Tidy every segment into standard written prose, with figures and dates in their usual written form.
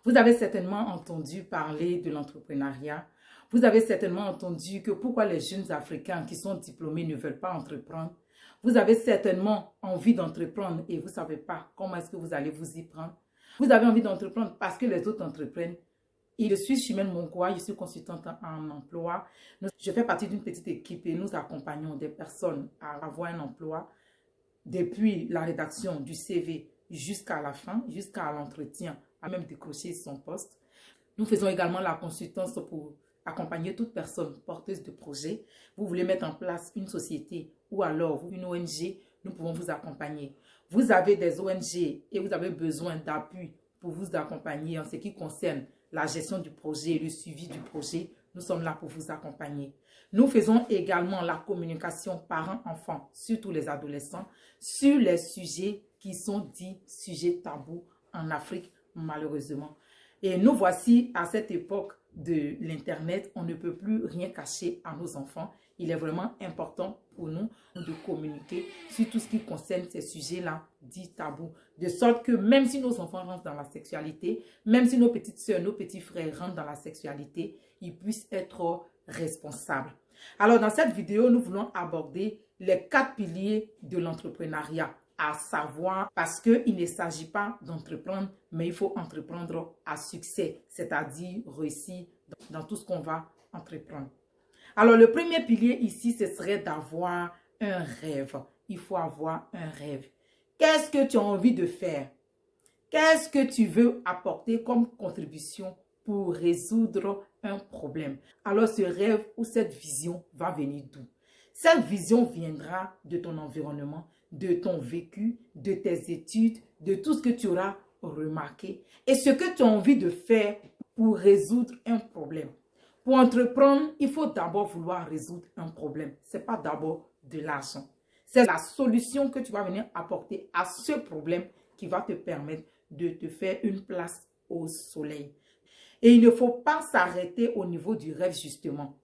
Vous avez certainement entendu parler de l'entrepreneuriat. Vous avez certainement entendu que pourquoi les jeunes Africains qui sont diplômés ne veulent pas entreprendre. Vous avez certainement envie d'entreprendre et vous ne savez pas comment est-ce que vous allez vous y prendre. Vous avez envie d'entreprendre parce que les autres entreprennent. Et je suis Chimène Monkoua, je suis consultante en emploi. Je fais partie d'une petite équipe et nous accompagnons des personnes à avoir un emploi depuis la rédaction du CV jusqu'à la fin, jusqu'à l'entretien, à même décrocher son poste. Nous faisons également la consultance pour accompagner toute personne porteuse de projet. Vous voulez mettre en place une société ou alors une ONG, nous pouvons vous accompagner. Vous avez des ONG et vous avez besoin d'appui pour vous accompagner en ce qui concerne la gestion du projet et le suivi du projet. Nous sommes là pour vous accompagner. Nous faisons également la communication parents-enfants, surtout les adolescents, sur les sujets qui sont dits sujets tabous en Afrique, malheureusement. Et nous voici à cette époque de l'Internet, on ne peut plus rien cacher à nos enfants. Il est vraiment important pour nous de communiquer sur tout ce qui concerne ces sujets-là dits tabous. De sorte que même si nos enfants rentrent dans la sexualité, même si nos petites sœurs, nos petits frères rentrent dans la sexualité, ils puissent être responsables. Alors dans cette vidéo, nous voulons aborder les 4 piliers de l'entrepreneuriat. À savoir, parce qu'il ne s'agit pas d'entreprendre, mais il faut entreprendre à succès, c'est-à-dire réussir dans tout ce qu'on va entreprendre. Alors, le premier pilier ici, ce serait d'avoir un rêve. Il faut avoir un rêve. Qu'est-ce que tu as envie de faire? Qu'est-ce que tu veux apporter comme contribution pour résoudre un problème? Alors, ce rêve ou cette vision va venir d'où? Cette vision viendra de ton environnement, de ton vécu, de tes études, de tout ce que tu auras remarqué et ce que tu as envie de faire pour résoudre un problème. Pour entreprendre, il faut d'abord vouloir résoudre un problème. Ce n'est pas d'abord de l'argent. C'est la solution que tu vas venir apporter à ce problème qui va te permettre de te faire une place au soleil. Et il ne faut pas s'arrêter au niveau du rêve justement.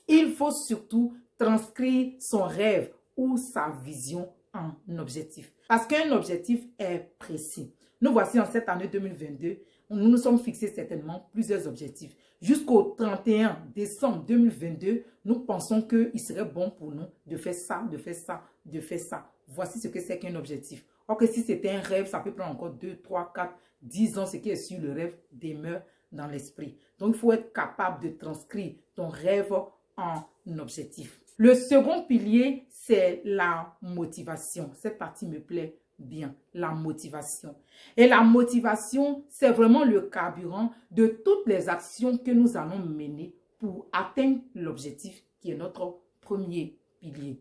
Il faut surtout transcrire son rêve ou sa vision en objectif. Parce qu'un objectif est précis. Nous voici en cette année 2022. Nous nous sommes fixés certainement plusieurs objectifs. Jusqu'au 31 décembre 2022, nous pensons qu'il serait bon pour nous de faire ça, de faire ça, de faire ça. Voici ce que c'est qu'un objectif. Or que si c'était un rêve, ça peut prendre encore 2, 3, 4, 10 ans. Ce qui est sur le rêve demeure dans l'esprit. Donc, il faut être capable de transcrire ton rêve en objectif. Le second pilier, c'est la motivation. Cette partie me plaît bien, la motivation. Et la motivation, c'est vraiment le carburant de toutes les actions que nous allons mener pour atteindre l'objectif qui est notre premier pilier.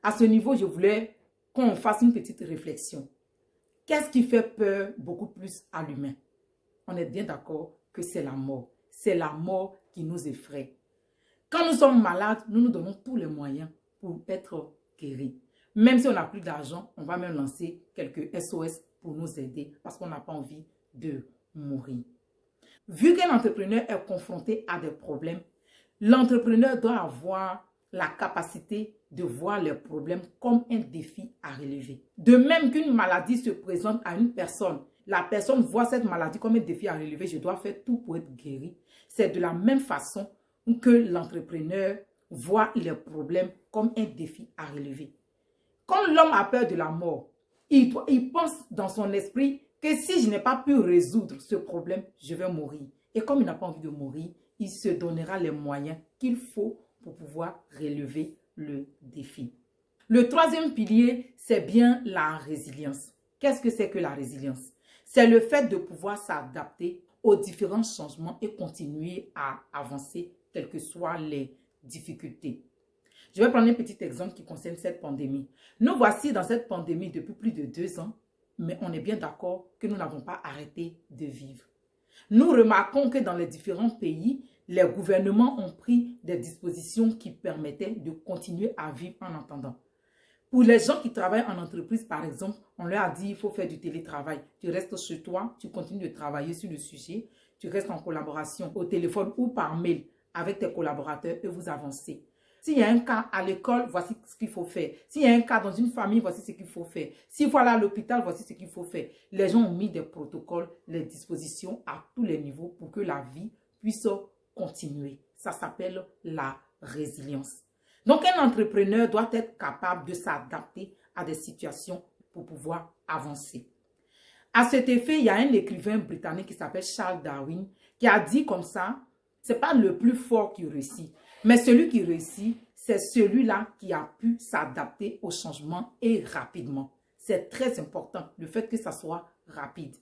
À ce niveau, je voulais qu'on fasse une petite réflexion. Qu'est-ce qui fait peur beaucoup plus à l'humain? On est bien d'accord que c'est la mort. C'est la mort qui nous effraie. Quand nous sommes malades, nous nous donnons tous les moyens pour être guéris. Même si on n'a plus d'argent, on va même lancer quelques SOS pour nous aider parce qu'on n'a pas envie de mourir. Vu qu'un entrepreneur est confronté à des problèmes, l'entrepreneur doit avoir la capacité de voir les problèmes comme un défi à relever. De même qu'une maladie se présente à une personne, la personne voit cette maladie comme un défi à relever, je dois faire tout pour être guéri. C'est de la même façon que l'entrepreneur voit les problèmes comme un défi à relever. Quand l'homme a peur de la mort, il pense dans son esprit que si je n'ai pas pu résoudre ce problème, je vais mourir. Et comme il n'a pas envie de mourir, il se donnera les moyens qu'il faut pour pouvoir relever le défi. Le troisième pilier, c'est bien la résilience. Qu'est-ce que c'est que la résilience? C'est le fait de pouvoir s'adapter aux différents changements et continuer à avancer, quelles que soient les difficultés. Je vais prendre un petit exemple qui concerne cette pandémie. Nous voici dans cette pandémie depuis plus de 2 ans, mais on est bien d'accord que nous n'avons pas arrêté de vivre. Nous remarquons que dans les différents pays, les gouvernements ont pris des dispositions qui permettaient de continuer à vivre en attendant. Pour les gens qui travaillent en entreprise, par exemple, on leur a dit qu'il faut faire du télétravail. Tu restes chez toi, tu continues de travailler sur le sujet, tu restes en collaboration au téléphone ou par mail avec tes collaborateurs et vous avancez. S'il y a un cas à l'école, voici ce qu'il faut faire. S'il y a un cas dans une famille, voici ce qu'il faut faire. S'il faut aller à l'hôpital, voici ce qu'il faut faire. Les gens ont mis des protocoles, les dispositions à tous les niveaux pour que la vie puisse continuer. Ça s'appelle la résilience. Donc, un entrepreneur doit être capable de s'adapter à des situations pour pouvoir avancer. À cet effet, il y a un écrivain britannique qui s'appelle Charles Darwin qui a dit comme ça, c'est pas le plus fort qui réussit, mais celui qui réussit, c'est celui-là qui a pu s'adapter au changement et rapidement. C'est très important, le fait que ça soit rapide.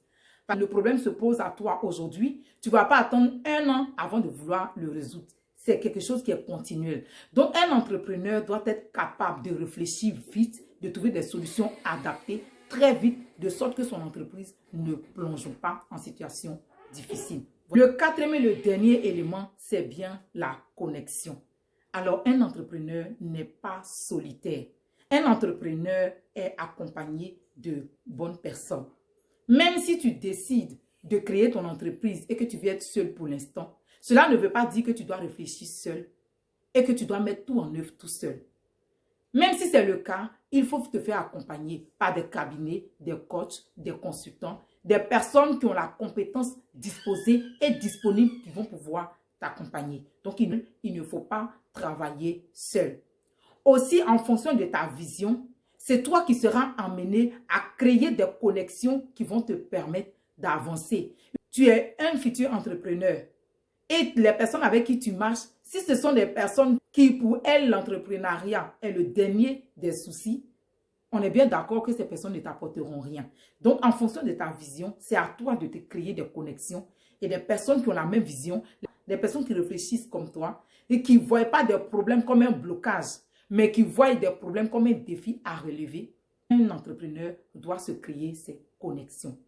Le problème se pose à toi aujourd'hui, tu ne vas pas attendre 1 an avant de vouloir le résoudre. C'est quelque chose qui est continuel. Donc, un entrepreneur doit être capable de réfléchir vite, de trouver des solutions adaptées très vite, de sorte que son entreprise ne plonge pas en situation difficile. Le 4e et le dernier élément, c'est bien la connexion. Alors, un entrepreneur n'est pas solitaire. Un entrepreneur est accompagné de bonnes personnes. Même si tu décides de créer ton entreprise et que tu veux être seul pour l'instant, cela ne veut pas dire que tu dois réfléchir seul et que tu dois mettre tout en œuvre tout seul. Même si c'est le cas, il faut te faire accompagner par des cabinets, des coachs, des consultants, des personnes qui ont la compétence disposée et disponible qui vont pouvoir t'accompagner. Donc, il ne faut pas travailler seul. Aussi, en fonction de ta vision, c'est toi qui seras amené à créer des connexions qui vont te permettre d'avancer. Tu es un futur entrepreneur et les personnes avec qui tu marches, si ce sont des personnes qui, pour elles, l'entrepreneuriat est le dernier des soucis, on est bien d'accord que ces personnes ne t'apporteront rien. Donc, en fonction de ta vision, c'est à toi de te créer des connexions et des personnes qui ont la même vision, des personnes qui réfléchissent comme toi et qui ne voient pas des problèmes comme un blocage, mais qui voient des problèmes comme un défi à relever. Un entrepreneur doit se créer ses connexions.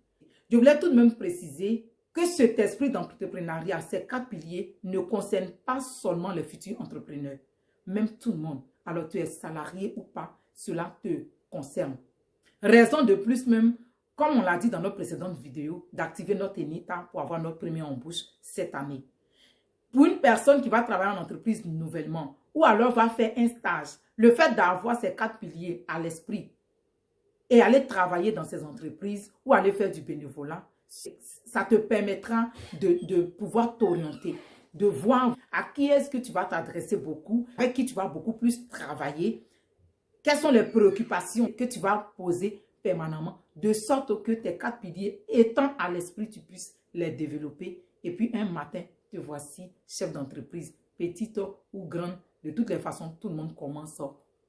Je voulais tout de même préciser que cet esprit d'entrepreneuriat, ces 4 piliers, ne concernent pas seulement les futurs entrepreneurs, même tout le monde. Alors, tu es salarié ou pas, cela te concerne. Raison de plus même, comme on l'a dit dans notre précédente vidéo, d'activer notre ENITA pour avoir notre première embauche cette année. Pour une personne qui va travailler en entreprise nouvellement ou alors va faire un stage, le fait d'avoir ces 4 piliers à l'esprit et aller travailler dans ces entreprises ou aller faire du bénévolat, ça te permettra de pouvoir t'orienter, de voir à qui est-ce que tu vas t'adresser beaucoup, avec qui tu vas beaucoup plus travailler, quelles sont les préoccupations que tu vas poser permanemment, de sorte que tes 4 piliers étant à l'esprit, tu puisses les développer. Et puis un matin, te voici chef d'entreprise, petite ou grande. De toutes les façons, tout le monde commence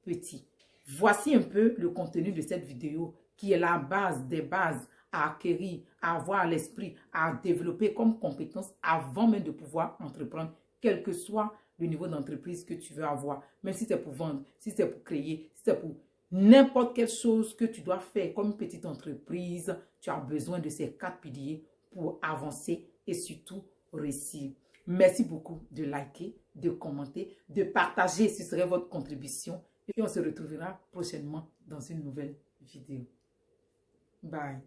petit. Voici un peu le contenu de cette vidéo qui est la base des bases à acquérir, à avoir à l'esprit, à développer comme compétence avant même de pouvoir entreprendre, quel que soit le niveau d'entreprise que tu veux avoir. Même si c'est pour vendre, si c'est pour créer, si c'est pour n'importe quelle chose que tu dois faire comme une petite entreprise, tu as besoin de ces 4 piliers pour avancer et surtout réussir. Merci beaucoup de liker, de commenter, de partager si ce serait votre contribution. Et on se retrouvera prochainement dans une nouvelle vidéo. Bye.